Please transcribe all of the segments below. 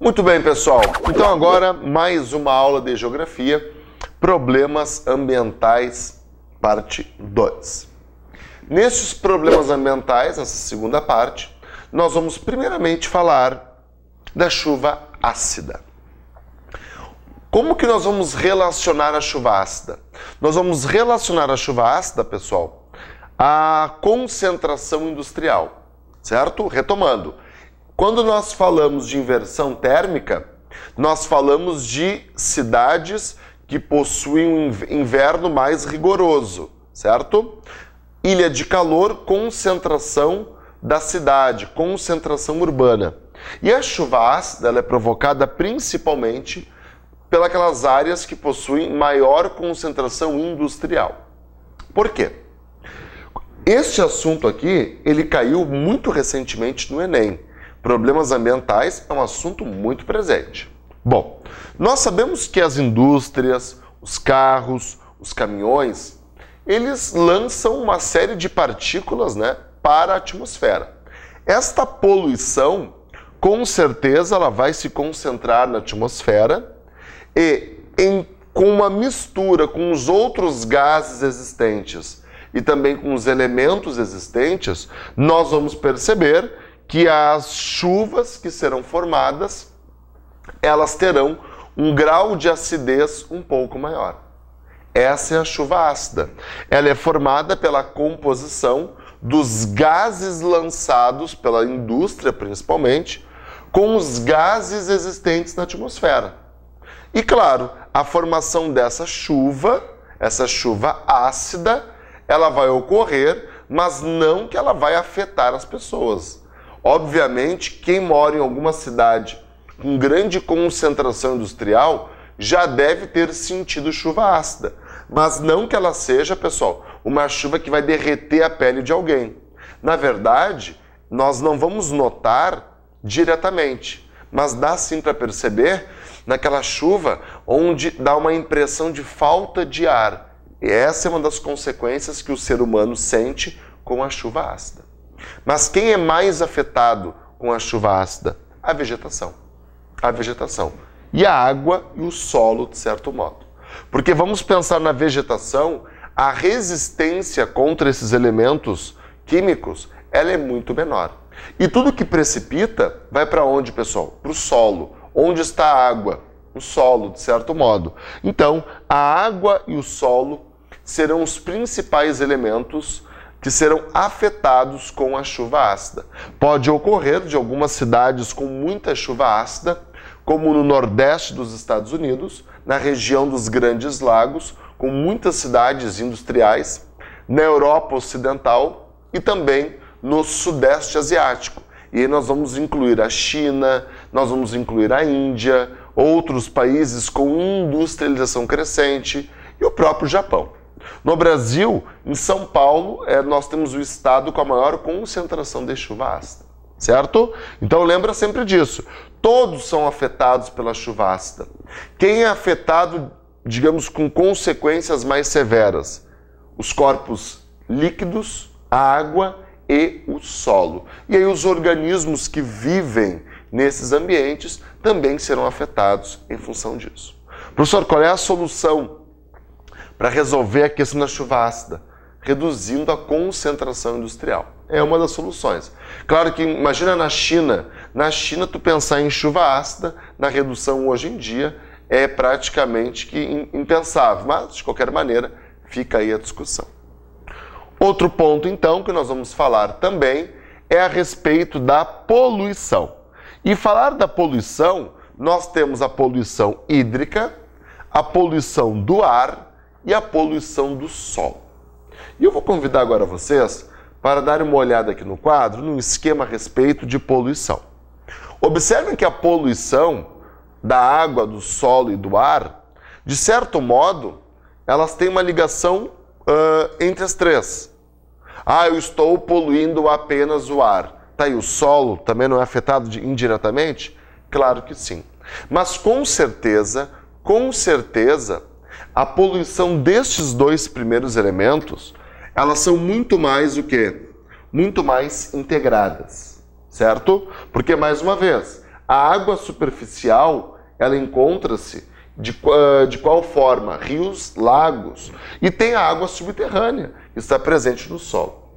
Muito bem, pessoal. Então agora mais uma aula de geografia, problemas ambientais, parte 2. Nesses problemas ambientais, nessa segunda parte, nós vamos primeiramente falar da chuva ácida. Como que nós vamos relacionar a chuva ácida? Nós vamos relacionar a chuva ácida, pessoal, à concentração industrial, certo? Retomando, quando nós falamos de inversão térmica, nós falamos de cidades que possuem um inverno mais rigoroso, certo? Ilha de calor, concentração da cidade, concentração urbana. E a chuva ácida ela é provocada principalmente pelas áreas que possuem maior concentração industrial. Por quê? Este assunto aqui, ele caiu muito recentemente no Enem. Problemas ambientais é um assunto muito presente. Bom, nós sabemos que as indústrias, os carros, os caminhões, eles lançam uma série de partículas, para a atmosfera. Esta poluição, com certeza, ela vai se concentrar na atmosfera e, com uma mistura com os outros gases existentes e também com os elementos existentes, nós vamos perceber que as chuvas que serão formadas, elas terão um grau de acidez um pouco maior. Essa é a chuva ácida. Ela é formada pela composição dos gases lançados pela indústria, principalmente, com os gases existentes na atmosfera. E claro, a formação dessa chuva, essa chuva ácida, ela vai ocorrer, mas não que ela vai afetar as pessoas. Obviamente, quem mora em alguma cidade com grande concentração industrial já deve ter sentido chuva ácida, mas não que ela seja, pessoal, uma chuva que vai derreter a pele de alguém. Na verdade, nós não vamos notar diretamente, mas dá sim para perceber naquela chuva onde dá uma impressão de falta de ar. E essa é uma das consequências que o ser humano sente com a chuva ácida. Mas quem é mais afetado com a chuva ácida? A vegetação. A vegetação. E a água e o solo, de certo modo. Porque vamos pensar na vegetação, a resistência contra esses elementos químicos, ela é muito menor. E tudo que precipita vai para onde, pessoal? Para o solo. Onde está a água? O solo, de certo modo. Então, a água e o solo serão os principais elementos que serão afetados com a chuva ácida. Pode ocorrer de algumas cidades com muita chuva ácida, como no nordeste dos Estados Unidos, na região dos Grandes Lagos, com muitas cidades industriais, na Europa Ocidental e também no Sudeste Asiático. E aí nós vamos incluir a China, nós vamos incluir a Índia, outros países com industrialização crescente e o próprio Japão. No Brasil, em São Paulo, nós temos o estado com a maior concentração de chuva ácida, certo? Então lembra sempre disso. Todos são afetados pela chuva ácida. Quem é afetado, digamos, com consequências mais severas? Os corpos líquidos, a água e o solo. E aí os organismos que vivem nesses ambientes também serão afetados em função disso. Professor, qual é a solução para resolver a questão da chuva ácida? Reduzindo a concentração industrial. É uma das soluções. Claro que imagina na China. Na China, tu pensar em chuva ácida, na redução hoje em dia, é praticamente que impensável. Mas, de qualquer maneira, fica aí a discussão. Outro ponto, então, que nós vamos falar também é a respeito da poluição. E falar da poluição, nós temos a poluição hídrica, a poluição do ar e a poluição do solo. E eu vou convidar agora vocês para darem uma olhada aqui no quadro, num esquema a respeito de poluição. Observem que a poluição da água, do solo e do ar, de certo modo, elas têm uma ligação entre as três. Eu estou poluindo apenas o ar. Tá aí, o solo também não é afetado indiretamente? Claro que sim. Mas com certeza, a poluição destes dois primeiros elementos, elas são muito mais o quê? Muito mais integradas, certo? Porque, mais uma vez, A água superficial, ela encontra-se de qual forma? Rios, lagos. E tem a água subterrânea, que está presente no solo.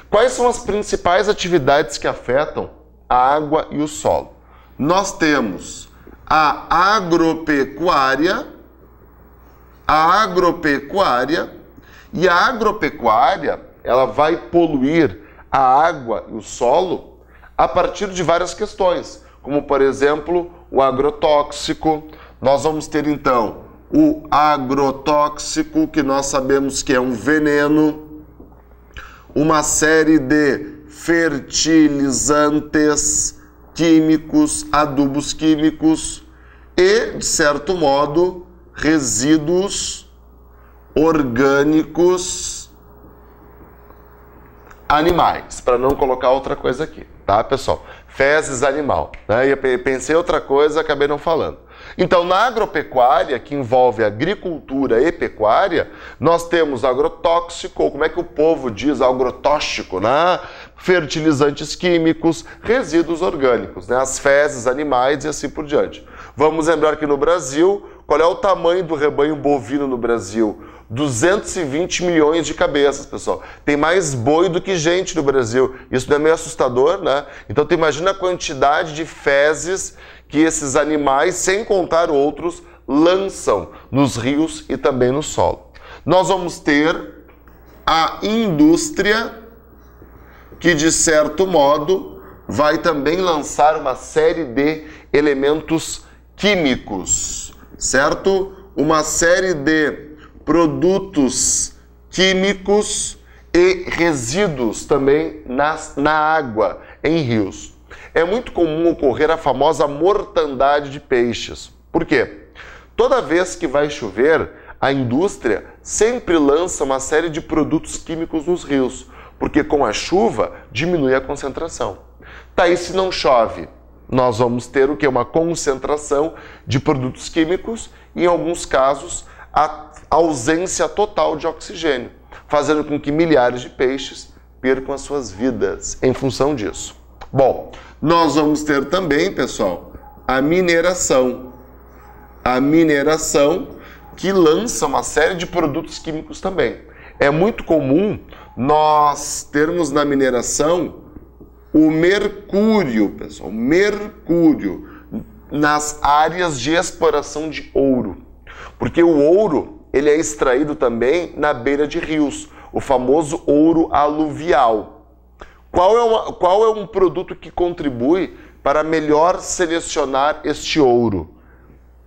Quais são as principais atividades que afetam a água e o solo? Nós temos a agropecuária, e a agropecuária, ela vai poluir a água e o solo a partir de várias questões, como, por exemplo, o agrotóxico. Nós vamos ter, então, o agrotóxico, que nós sabemos que é um veneno, uma série de fertilizantes químicos, adubos químicos e, de certo modo, resíduos orgânicos animais, para não colocar outra coisa aqui, tá, pessoal? Fezes animal, né? Eu pensei outra coisa, acabei não falando. Então, na agropecuária, que envolve agricultura e pecuária, nós temos agrotóxico, ou como é que o povo diz, agrotóxico, né? Fertilizantes químicos, resíduos orgânicos, né? As fezes animais e assim por diante. Vamos lembrar que no Brasil, qual é o tamanho do rebanho bovino no Brasil? 220 milhões de cabeças, pessoal. Tem mais boi do que gente no Brasil. Isso não é meio assustador, né? Então, tu imagina a quantidade de fezes que esses animais, sem contar outros, lançam nos rios e também no solo. Nós vamos ter a indústria, que de certo modo vai também lançar uma série de elementos químicos, certo? Uma série de produtos químicos e resíduos também na água, em rios. É muito comum ocorrer a famosa mortandade de peixes. Por quê? Toda vez que vai chover, a indústria sempre lança uma série de produtos químicos nos rios, porque com a chuva diminui a concentração. Tá, e se não chove? Nós vamos ter o quê? Uma concentração de produtos químicos e, em alguns casos, a ausência total de oxigênio, fazendo com que milhares de peixes percam as suas vidas em função disso. Bom, nós vamos ter também, pessoal, a mineração. A mineração que lança uma série de produtos químicos também. É muito comum nós termos na mineração o mercúrio, pessoal, mercúrio nas áreas de exploração de ouro. Porque o ouro, ele é extraído também na beira de rios, o famoso ouro aluvial. Qual é um produto que contribui para melhor selecionar este ouro?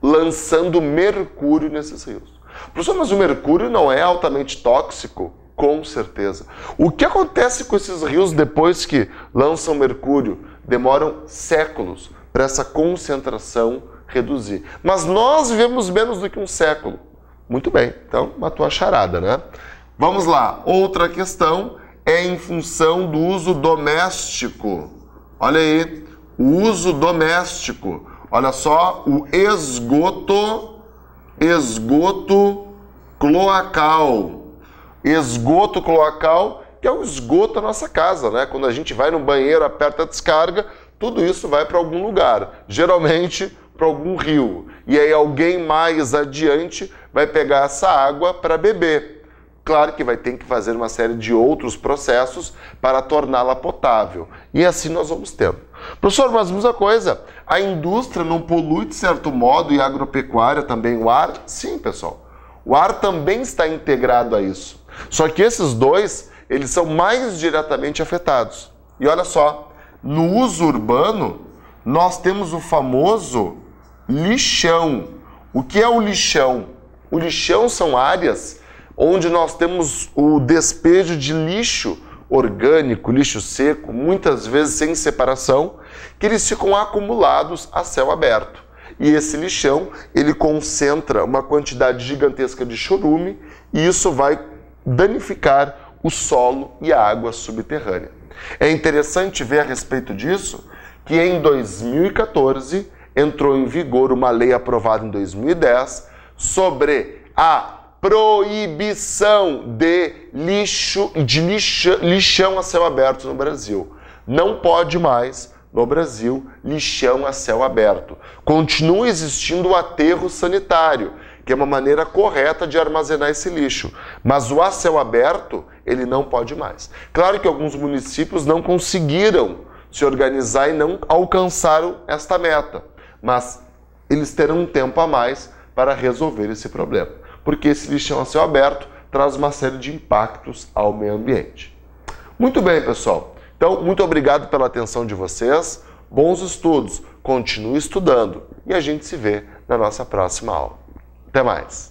Lançando mercúrio nesses rios. Professor, mas o mercúrio não é altamente tóxico? Com certeza. O que acontece com esses rios depois que lançam mercúrio? Demoram séculos para essa concentração reduzir. Mas nós vivemos menos do que um século. Muito bem, então matou a charada, né? Vamos lá, outra questão é em função do uso doméstico. Olha aí, o uso doméstico. Olha só, o esgoto cloacal. Esgoto cloacal, que é o esgoto da nossa casa, né? Quando a gente vai no banheiro, aperta a descarga, tudo isso vai para algum lugar, geralmente para algum rio. E aí alguém mais adiante vai pegar essa água para beber. Claro que vai ter que fazer uma série de outros processos para torná-la potável. E assim nós vamos tendo. Professor, mas uma coisa, a indústria não polui de certo modo e a agropecuária também o ar? Sim, pessoal. O ar também está integrado a isso. Só que esses dois, eles são mais diretamente afetados. E olha só, no uso urbano, nós temos o famoso lixão. O que é o lixão? O lixão são áreas onde nós temos o despejo de lixo orgânico, lixo seco, muitas vezes sem separação, que eles ficam acumulados a céu aberto. E esse lixão, ele concentra uma quantidade gigantesca de chorume e isso vai danificar o solo e a água subterrânea. É interessante ver a respeito disso que em 2014 entrou em vigor uma lei aprovada em 2010 sobre a proibição de lixão a céu aberto no Brasil. Não pode mais no Brasil, lixão a céu aberto. Continua existindo o aterro sanitário, que é uma maneira correta de armazenar esse lixo. Mas o a céu aberto, ele não pode mais. Claro que alguns municípios não conseguiram se organizar e não alcançaram esta meta. Mas eles terão um tempo a mais para resolver esse problema. Porque esse lixão a céu aberto traz uma série de impactos ao meio ambiente. Muito bem, pessoal. Então, muito obrigado pela atenção de vocês. Bons estudos. Continue estudando. E a gente se vê na nossa próxima aula. Até mais.